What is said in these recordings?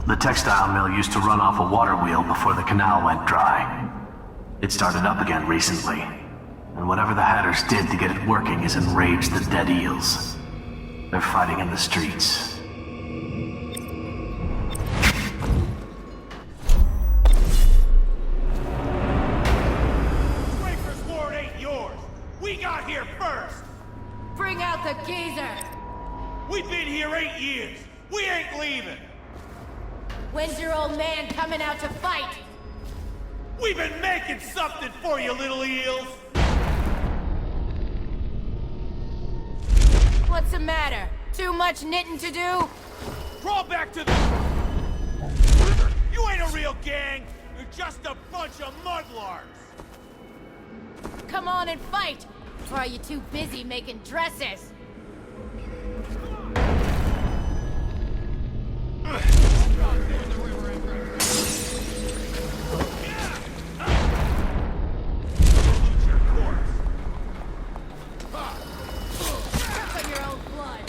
The textile mill used to run off a water wheel before the canal went dry. It started up again recently, and whatever the Hatters did to get it working has enraged the dead eels. They're fighting in the streets. Draper's ward ain't yours! We got here first! Bring out the geezer! We've been here 8 years! We ain't leaving! When's your old man coming out to fight? We've been making something for you, little eels! What's the matter? Too much knitting to do? Crawl back to the... You ain't a real gang! You're just a bunch of mudlarks! Come on and fight! Or are you too busy making dresses? On your own blood.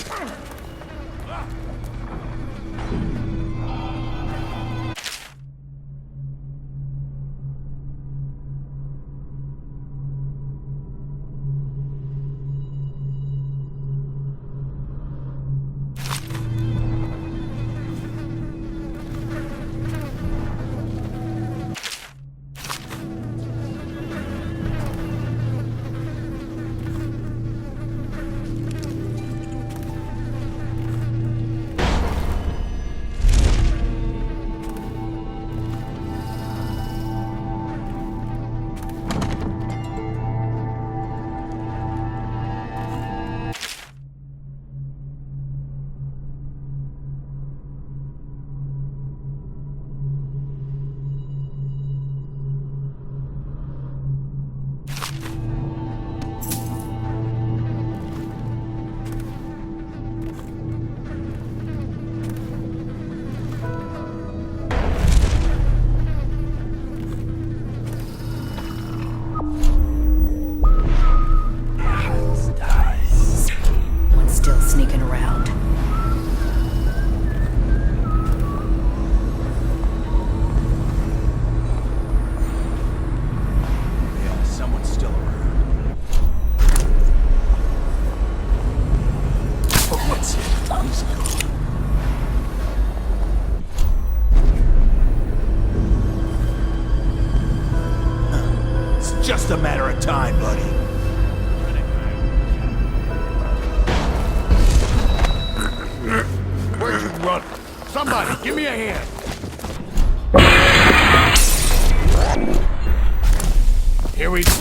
Sneaking around. Yeah, someone's still around. What's it? Easy. It's just a matter of time, buddy. Where'd you run? Somebody, give me a hand. Here we go.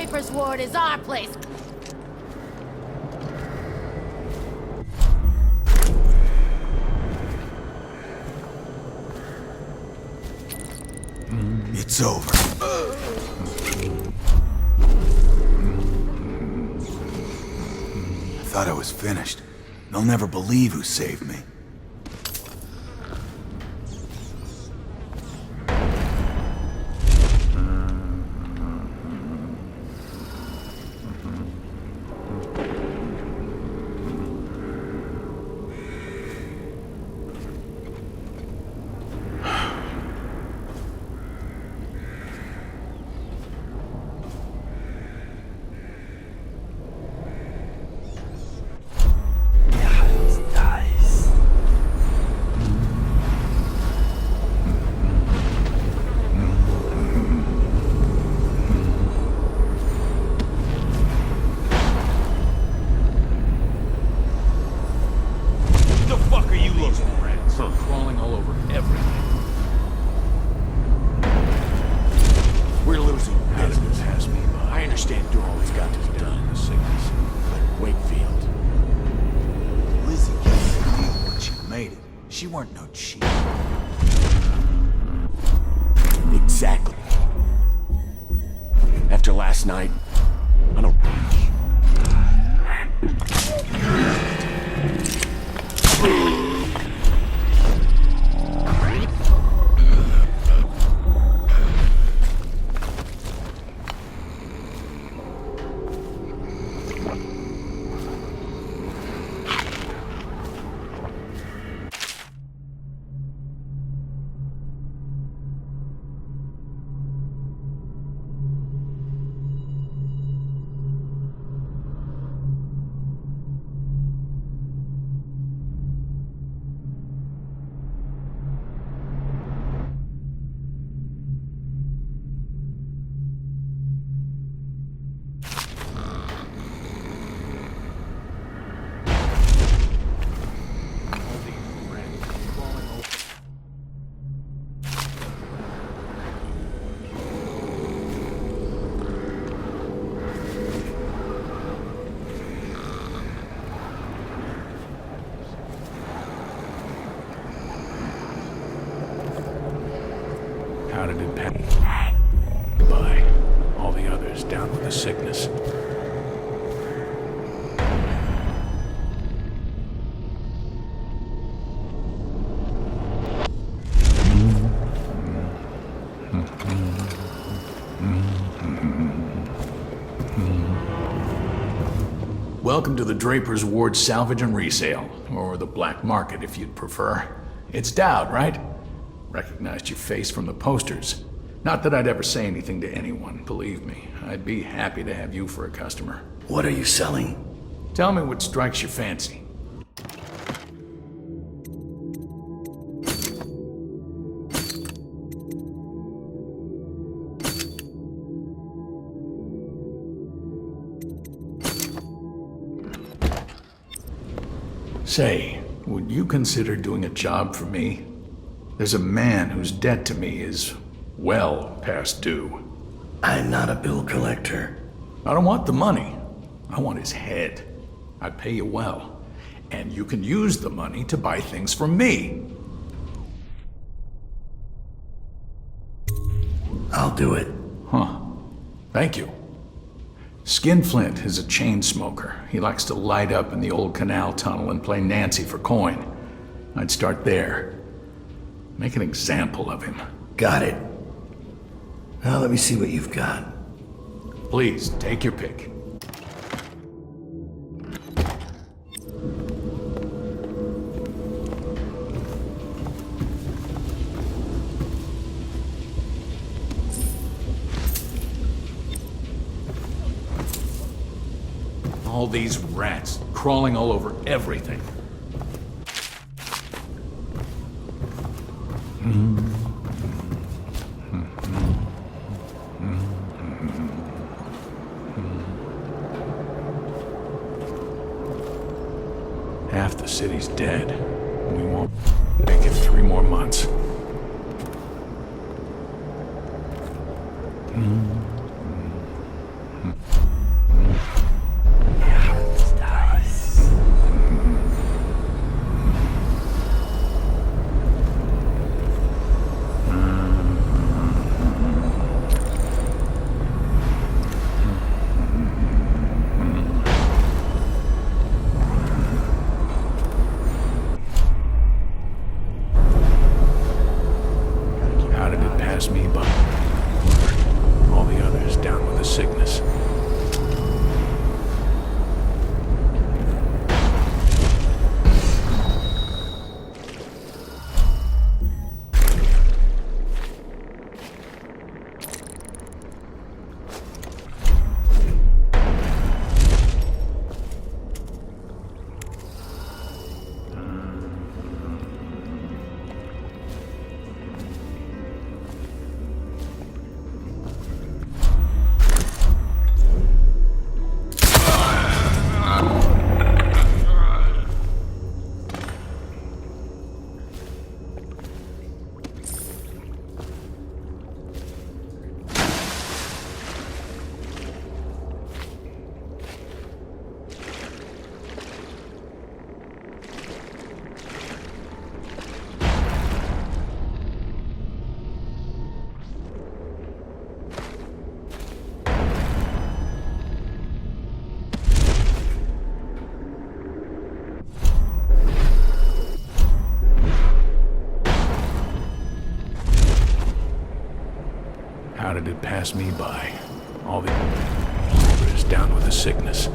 Draper's Ward is our place. It's over. I thought I was finished. They'll never believe who saved me. Crawling all over everything. We're losing business. I understand Durrell's got to be done in the sickness, but Wakefield. Lizzie knew when she made it. She weren't no cheat. Exactly. After last night, I don't. How did it pass by? All the others down with the sickness. Welcome to the Draper's Ward Salvage and Resale, or the Black Market if you'd prefer. It's Dowd, right? Recognized your face from the posters. Not that I'd ever say anything to anyone, believe me. I'd be happy to have you for a customer. What are you selling? Tell me what strikes your fancy. Say, would you consider doing a job for me? There's a man whose debt to me is well past due. I'm not a bill collector. I don't want the money. I want his head. I'd pay you well. And you can use the money to buy things from me. I'll do it. Huh. Thank you. Skinflint is a chain smoker. He likes to light up in the old canal tunnel and play Nancy for coin. I'd start there. Make an example of him. Got it. Now let me see what you've got. Please, take your pick. All these rats crawling all over everything. Half the city's dead. We won't make it 3 more months. sickness. How did it pass me by? All the others down with the sickness.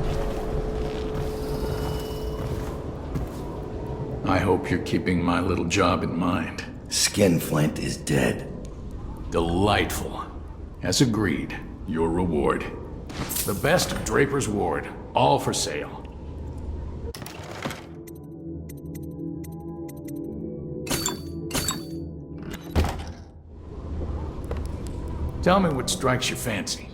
I hope you're keeping my little job in mind. Skinflint is dead. Delightful. As agreed, your reward. The best of Draper's Ward, all for sale. Tell me what strikes your fancy.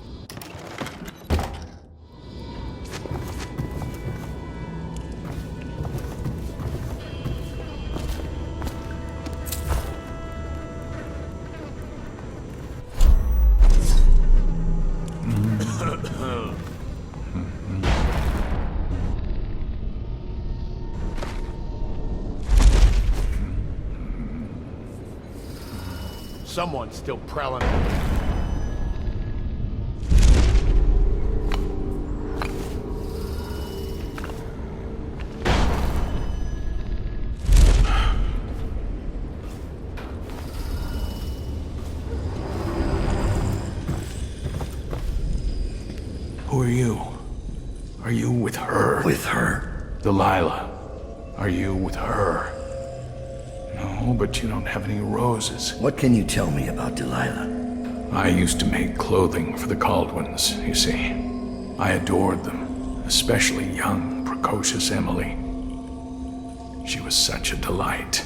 Someone's still prowling. Who are you? Are you with her? With her? Delilah. Are you with her? No, but you don't have any roses. What can you tell me about Delilah? I used to make clothing for the Caldwins, you see. I adored them, especially young, precocious Emily. She was such a delight.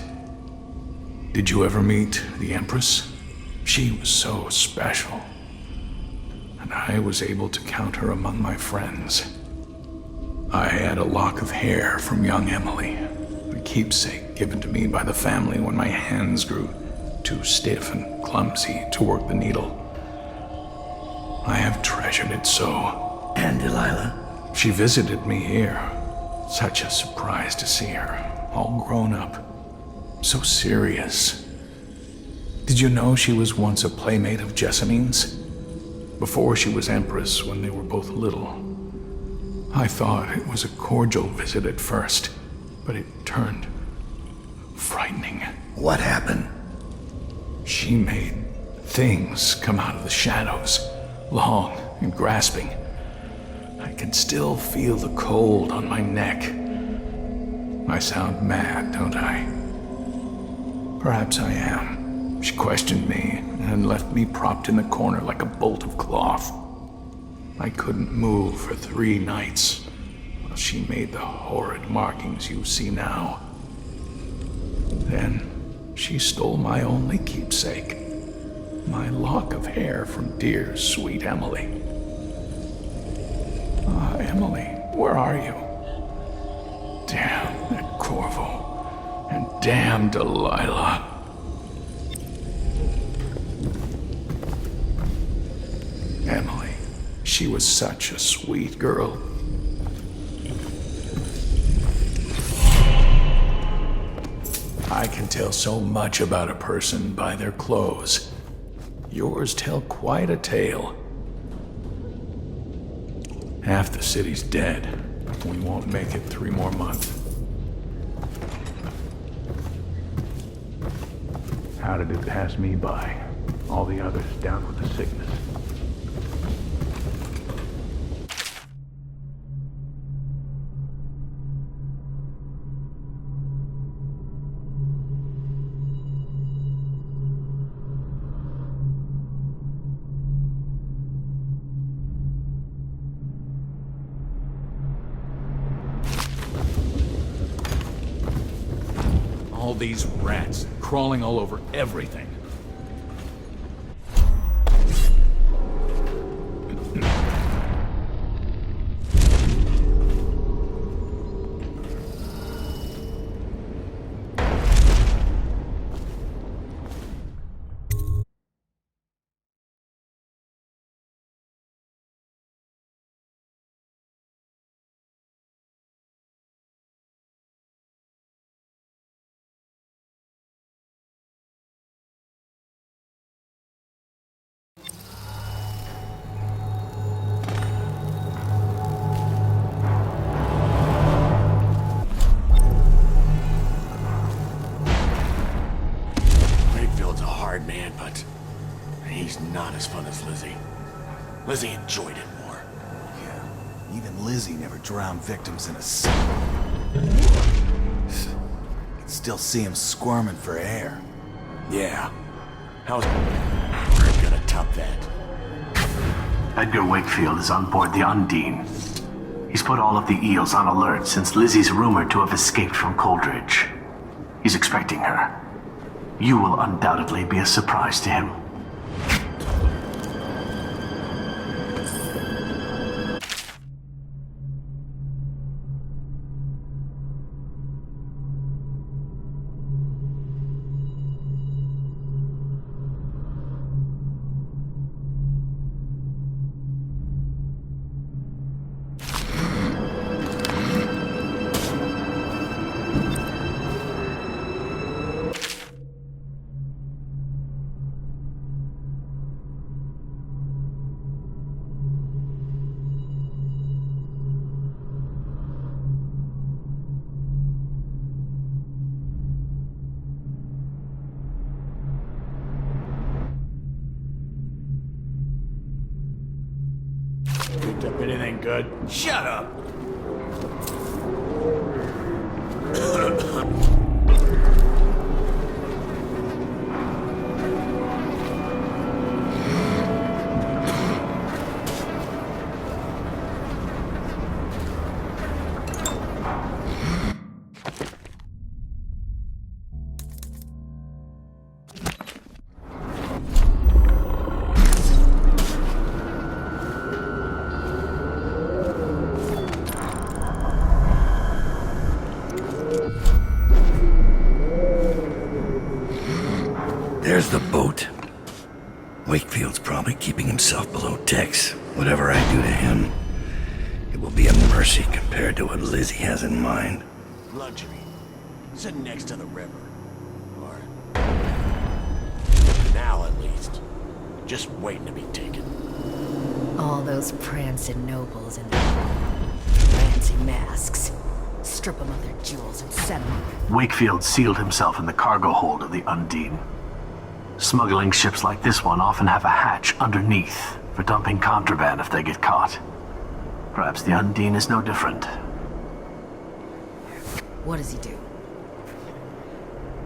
Did you ever meet the Empress? She was so special. And I was able to count her among my friends. I had a lock of hair from young Emily, a keepsake given to me by the family when my hands grew too stiff and clumsy to work the needle. I have treasured it so. And Delilah? She visited me here. Such a surprise to see her, all grown up, so serious. Did you know she was once a playmate of Jessamine's? Before she was Empress, when they were both little. I thought it was a cordial visit at first, but it turned frightening. What happened? She made things come out of the shadows, long and grasping. I can still feel the cold on my neck. I sound mad, don't I? Perhaps I am. She questioned me and left me propped in the corner like a bolt of cloth. I couldn't move for 3 nights while she made the horrid markings you see now. Then she stole my only keepsake, my lock of hair from dear, sweet Emily. Ah, Emily, where are you? Damn that Corvo, and damn Delilah. Emily, she was such a sweet girl. I can tell so much about a person by their clothes. Yours tell quite a tale. Half the city's dead. We won't make it 3 more months. How did it pass me by? All the others down with the sickness. these rats crawling all over everything. Wakefield's a hard man, but he's not as fun as Lizzie. Lizzie enjoyed it more. Yeah, even Lizzie never drowned victims in a sea. Could still see him squirming for air. Yeah. How's we're gonna top that? Edgar Wakefield is on board the Undine. He's put all of the eels on alert since Lizzie's rumored to have escaped from Coldridge. He's expecting her. You will undoubtedly be a surprise to him. Picked up anything good? Shut up! There's the boat. Wakefield's probably keeping himself below decks. Whatever I do to him, it will be a mercy compared to what Lizzie has in mind. Luxury. Sitting next to the river. Or the canal, at least. Just waiting to be taken. All those prancing nobles in their fancy masks. Strip them of their jewels and send them. Wakefield sealed himself in the cargo hold of the Undine. Smuggling ships like this one often have a hatch underneath for dumping contraband if they get caught. Perhaps the Undine is no different. What does he do?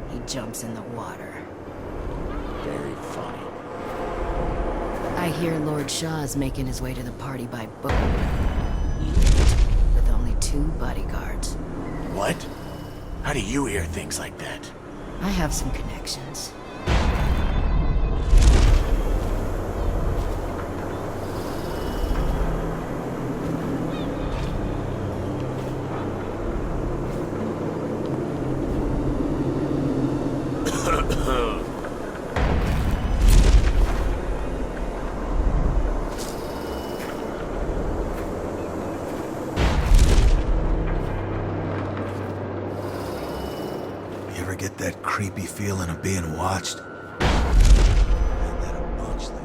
He jumps in the water. Very funny. I hear Lord Shaw's making his way to the party by boat. With only 2 bodyguards. What? How do you hear things like that? I have some connections. You ever get that creepy feeling of being watched? Had that a bunch lately.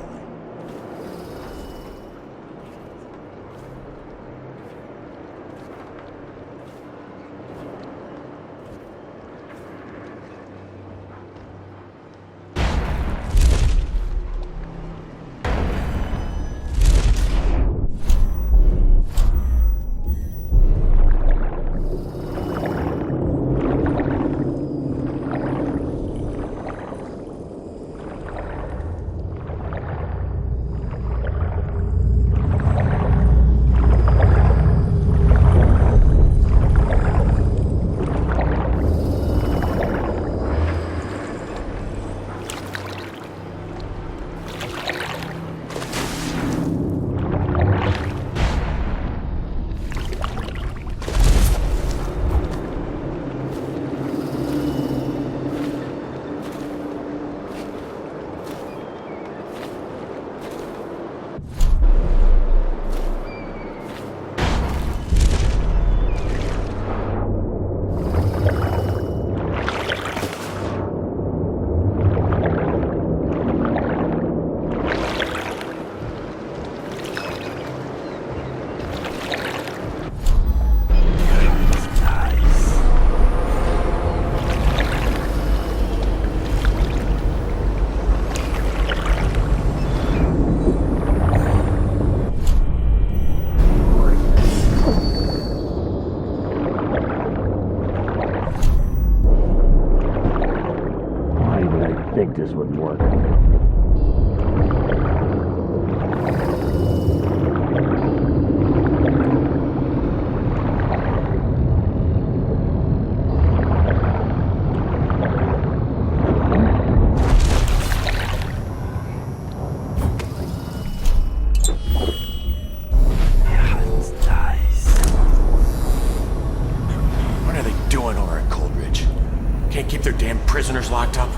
prisoners locked up?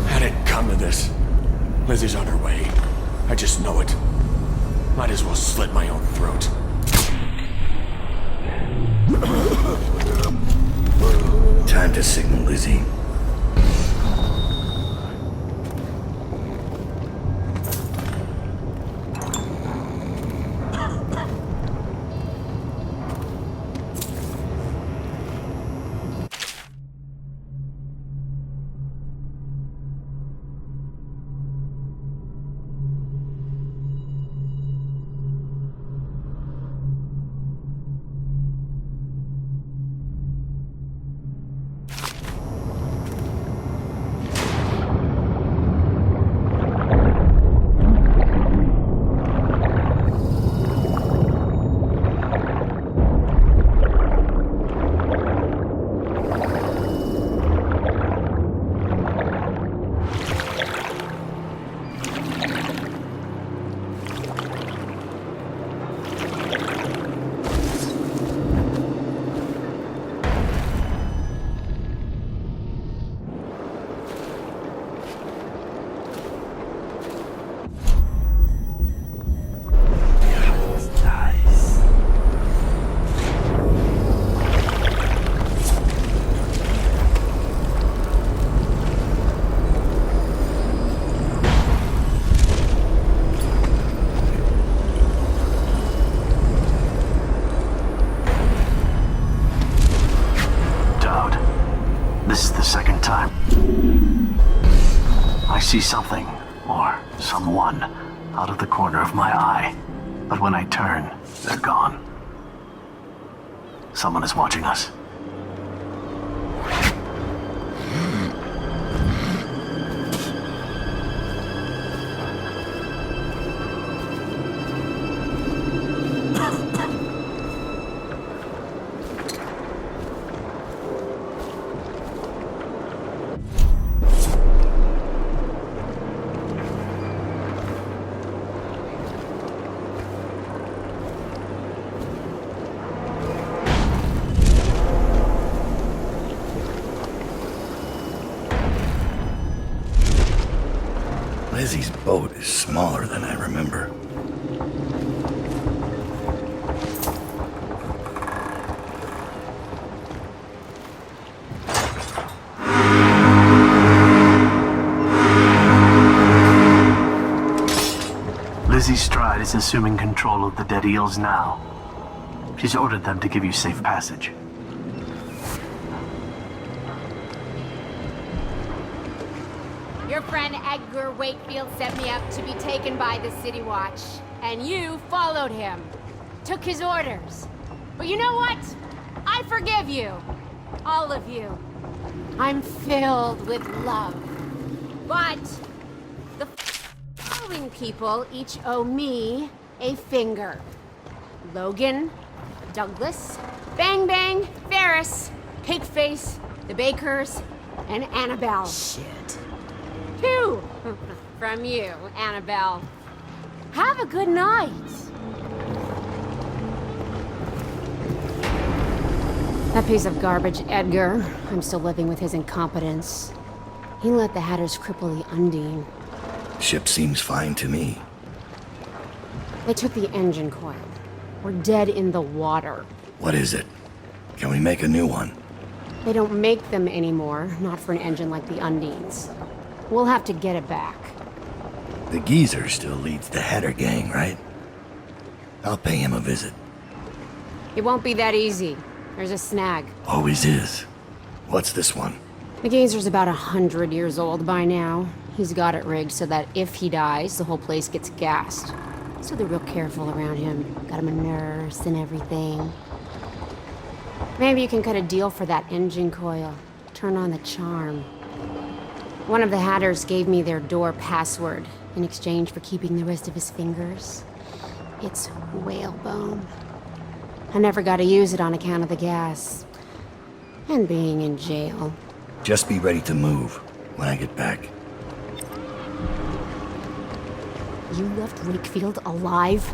How'd it come to this? Lizzie's on her way. I just know it. Might as well slit my own throat. Time to signal Lizzie. See something, or someone, out of the corner of my eye. But when I turn, they're gone. Someone is watching us. Lizzie's boat is smaller than I remember. Lizzie Stride is assuming control of the dead eels now. She's ordered them to give you safe passage. Your friend Edgar Wakefield sent me up to be taken by the City Watch, and you followed him. Took his orders. But you know what? I forgive you. All of you. I'm filled with love. But the following people each owe me a finger. Logan, Douglas, Bang Bang, Ferris, Cakeface, the Bakers, and Annabelle. Shit. 2 from you, Annabelle. Have a good night. That piece of garbage, Edgar. I'm still living with his incompetence. He let the Hatters cripple the Undine. Ship seems fine to me. They took the engine coil. We're dead in the water. What is it? Can we make a new one? They don't make them anymore, not for an engine like the Undine's. We'll have to get it back. The geezer still leads the Hatter gang, right? I'll pay him a visit. It won't be that easy. There's a snag. Always is. What's this one? The geezer's about 100 years old by now. He's got it rigged so that if he dies, the whole place gets gassed. So they're real careful around him. Got him a nurse and everything. Maybe you can cut a deal for that engine coil. Turn on the charm. One of the Hatters gave me their door password in exchange for keeping the rest of his fingers. It's whalebone. I never got to use it on account of the gas. And being in jail. Just be ready to move when I get back. You left Wakefield alive?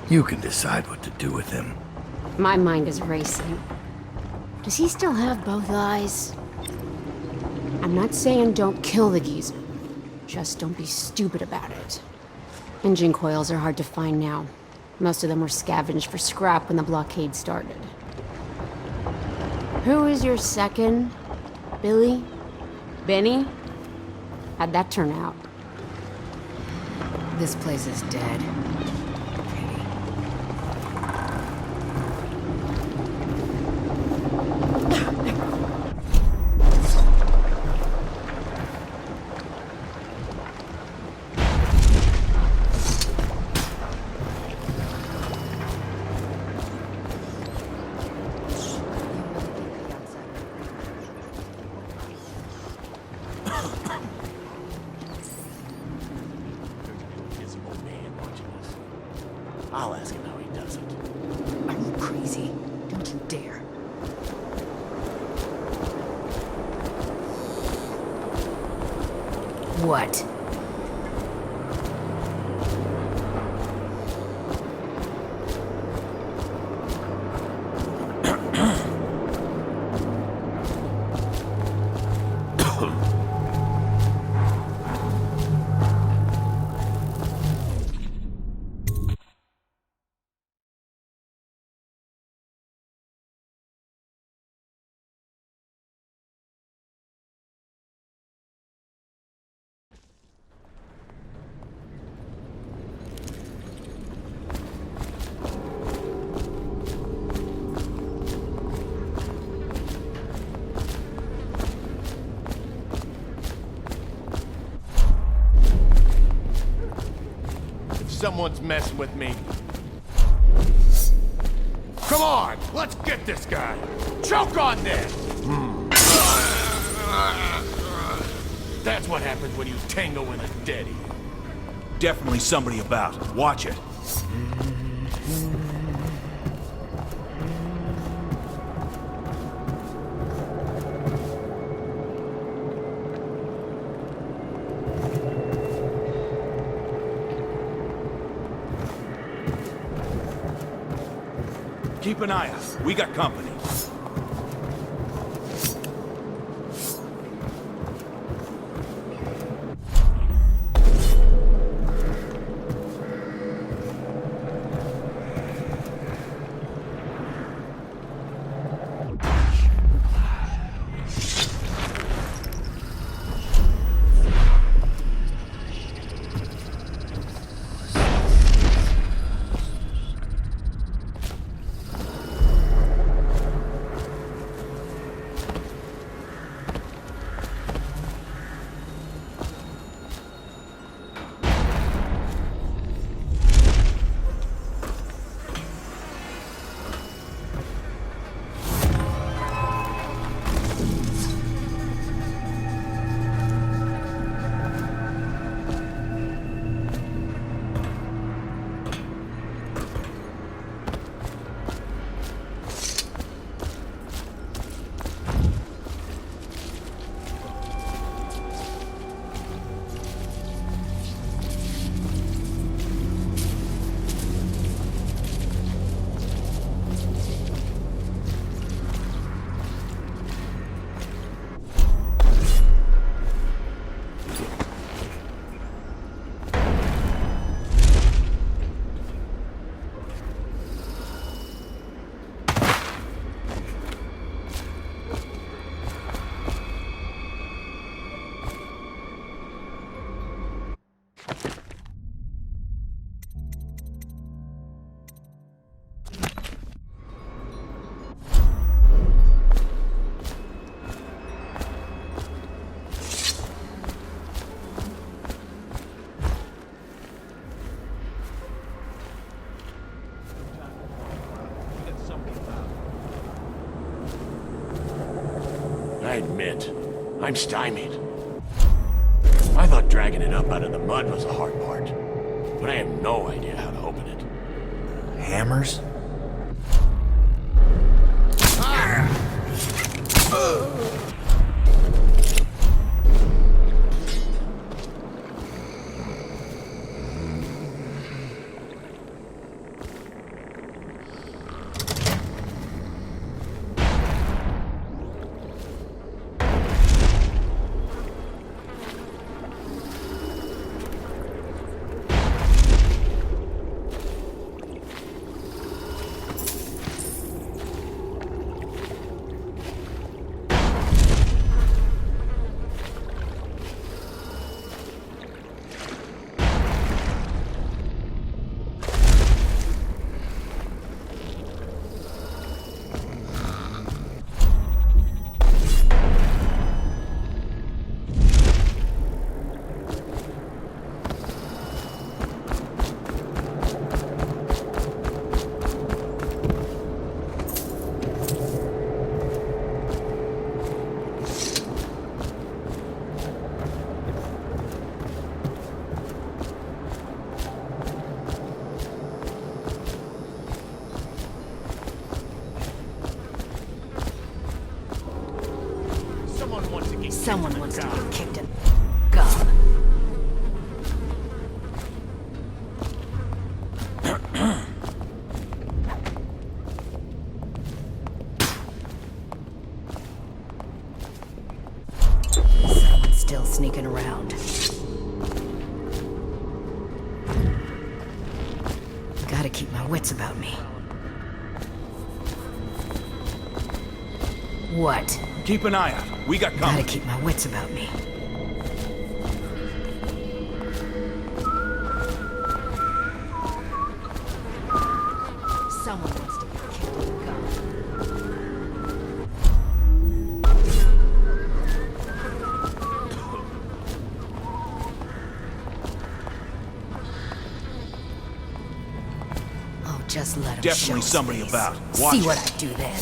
You can decide what to do with him. My mind is racing. Does he still have both eyes? I'm not saying don't kill the geezer. Just don't be stupid about it. Engine coils are hard to find now. Most of them were scavenged for scrap when the blockade started. Who is your second? Billy? Benny? How'd that turn out? This place is dead. Pity. Is an old man watching us. I'll ask him how he does it. Are you crazy? Don't you dare. What? Someone's messing with me. Come on, let's get this guy. Choke on this. That's what happens when you tango with a deadie. Definitely somebody about. Watch it. Keep an eye out. We got company. I admit, I'm stymied. I thought dragging it up out of the mud was the hard part, but I have no idea how to open it. Hammers? Someone wants to get kicked in gum. Someone's still sneaking around. Gotta keep my wits about me. What? Keep an eye out. We got Gotta keep my wits about me. Someone wants to get kicked in the gum. Oh, just let him Definitely show somebody his face. about. Watch See it. what I do then.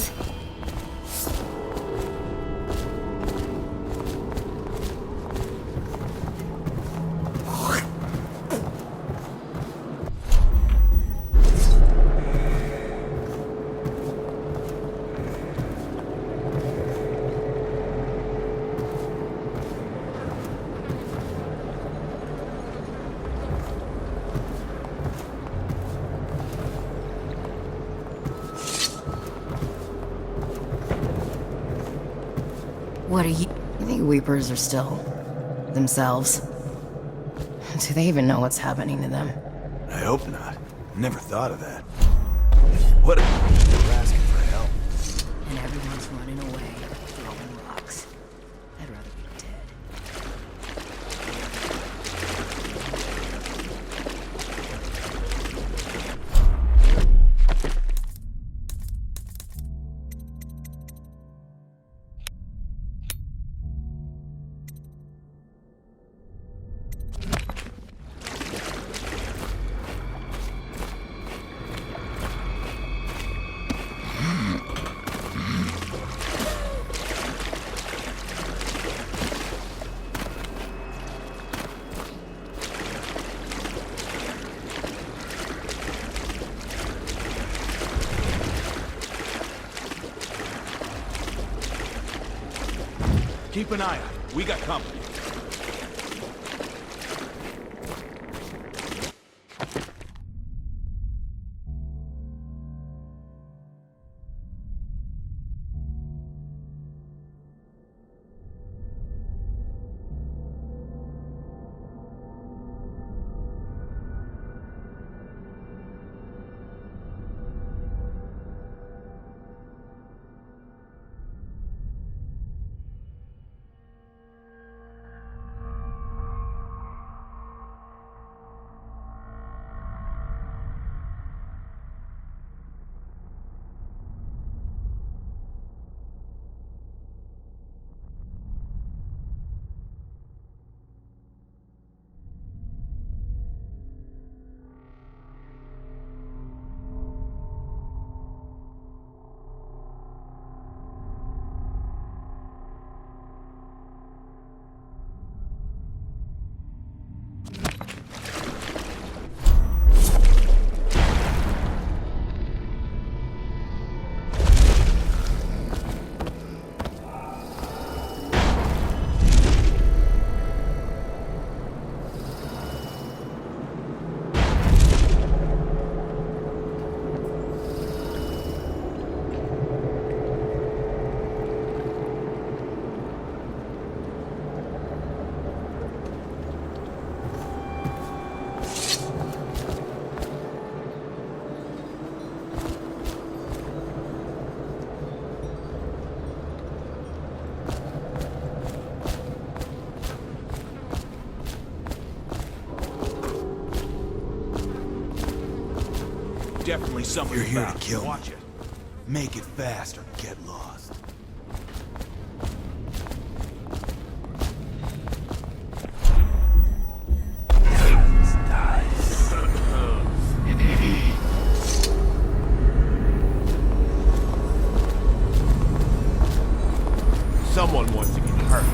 What are you think Weepers are still themselves? Do they even know what's happening to them? I hope not. Never thought of that. What if we're asking for help? And everyone's running away, throwing rocks. I'd rather be dead. Keep an eye out. We got company. Definitely somebody You're here about. to kill me. Watch it. Make it fast or get lost. Someone wants to get hurt.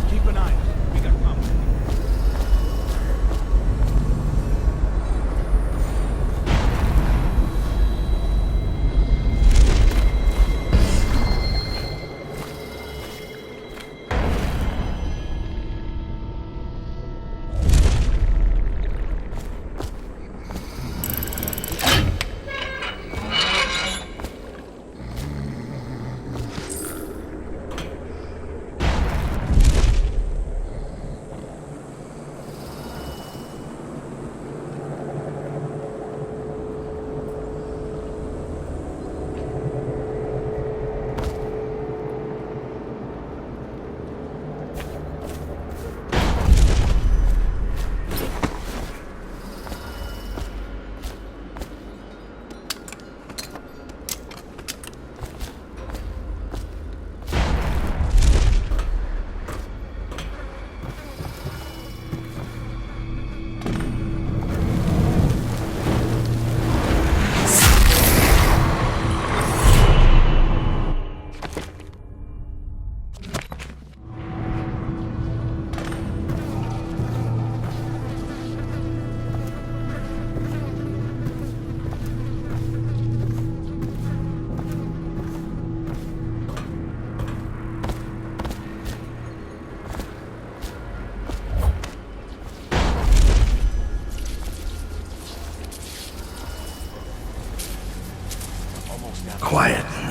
Keep an eye out. We got company.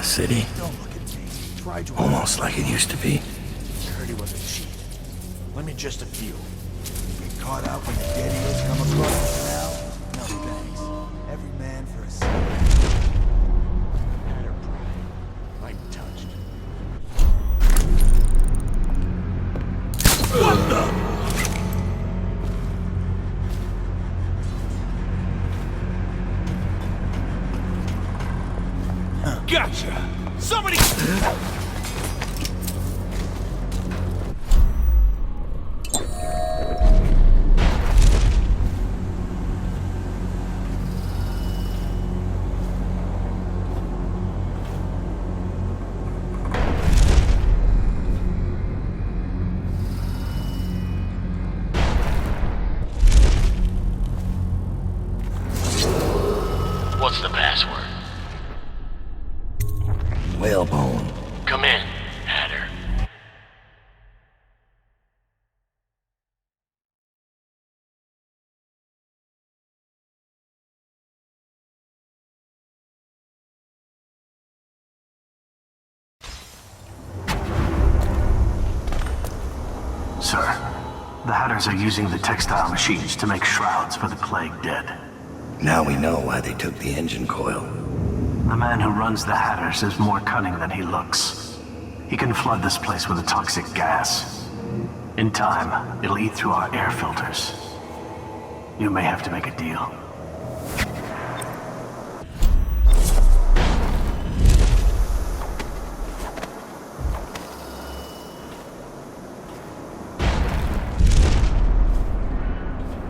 city. Don't look at me. Try to... Almost like it used to be. I heard he was a cheat. Let me just a few. Get caught out when the dead eels come across the canal? No thanks. Every man for himself. Hatter pride. I'm touched. What the? Gotcha! Somebody... What's the password? Whalebone. Come in, Hatter. Sir, the Hatters are using the textile machines to make shrouds for the plague dead. Now we know why they took the engine coil. The man who runs the Hatters is more cunning than he looks. He can flood this place with a toxic gas. In time, it'll eat through our air filters. You may have to make a deal.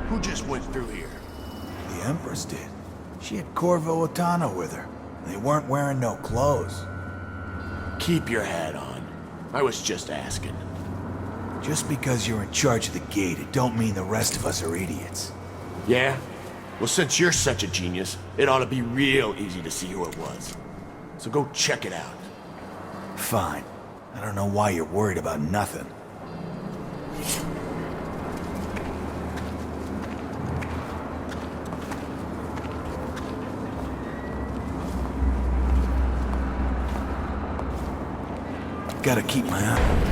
Who just went through here? The Empress did. She had Corvo Otano with her. They weren't wearing no clothes. Keep your hat on. I was just asking. Just because you're in charge of the gate, it don't mean the rest of us are idiots. Yeah? Well, since you're such a genius, it ought to be real easy to see who it was. So go check it out. Fine. I don't know why you're worried about nothing. Gotta keep my eye.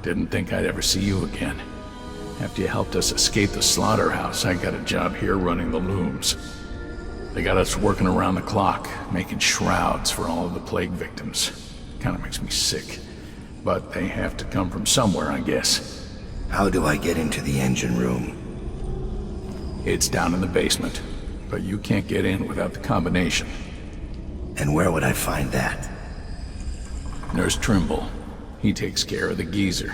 Didn't think I'd ever see you again. After you helped us escape the slaughterhouse, I got a job here running the looms. They got us working around the clock, making shrouds for all of the plague victims. Kinda makes me sick. But they have to come from somewhere, I guess. How do I get into the engine room? It's down in the basement, but you can't get in without the combination. And where would I find that? Nurse Trimble. He takes care of the geezer.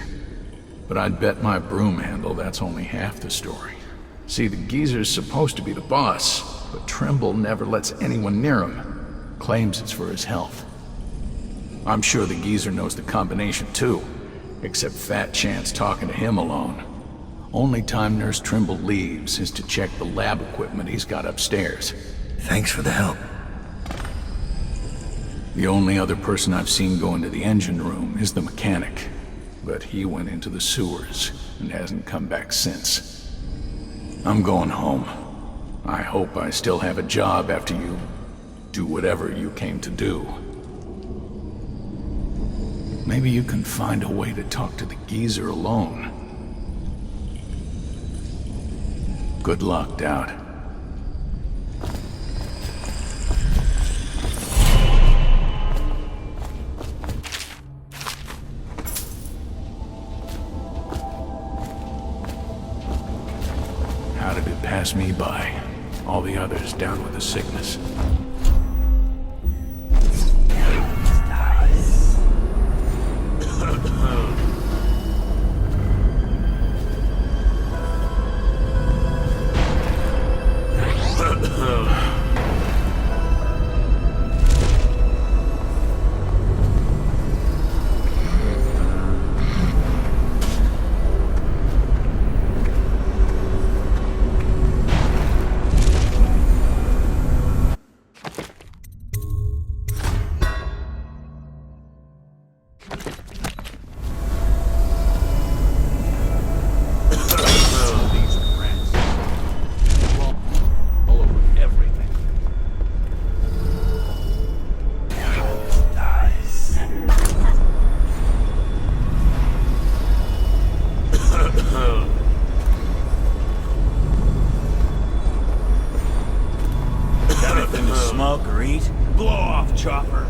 But I'd bet my broom handle that's only half the story. See, the geezer's supposed to be the boss, but Trimble never lets anyone near him. Claims it's for his health. I'm sure the geezer knows the combination too, except Fat Chance talking to him alone. Only time Nurse Trimble leaves is to check the lab equipment he's got upstairs. Thanks for the help. The only other person I've seen go into the engine room is the mechanic, but he went into the sewers and hasn't come back since. I'm going home. I hope I still have a job after you do whatever you came to do. Maybe you can find a way to talk to the geezer alone. Good luck, Dowd. How did it pass me by? All the others down with the sickness. Smoke or eat? Blow off, chopper.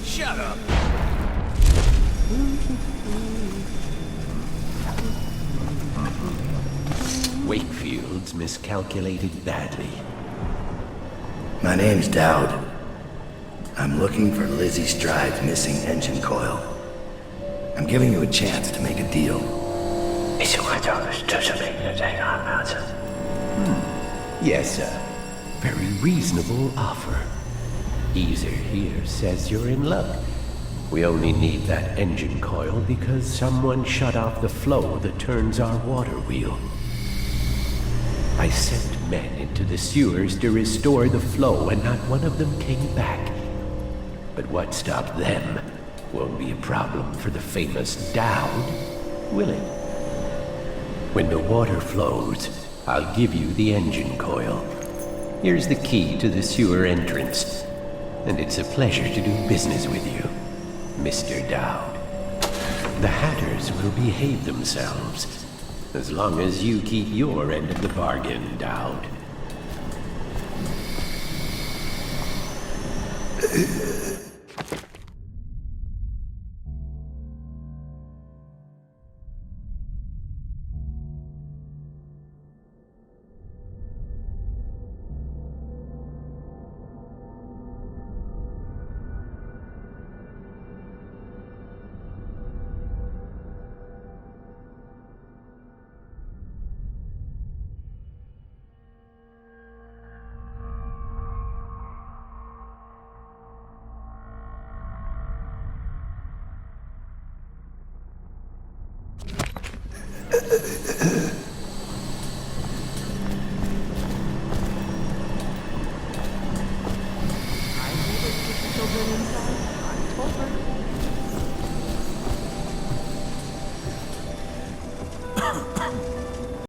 Shut up! Wakefield's miscalculated badly. My name's Dowd. I'm looking for Lizzie Stride's missing engine coil. I'm giving you a chance to make a deal. Yes, sir. Very reasonable offer. Geezer here says you're in luck. We only need that engine coil because someone shut off the flow that turns our water wheel. I sent men into the sewers to restore the flow, and not one of them came back. But what stopped them won't be a problem for the famous Dowd, will it? When the water flows, I'll give you the engine coil. Here's the key to the sewer entrance, and it's a pleasure to do business with you, Mr. Dowd. The Hatters will behave themselves, as long as you keep your end of the bargain, Dowd.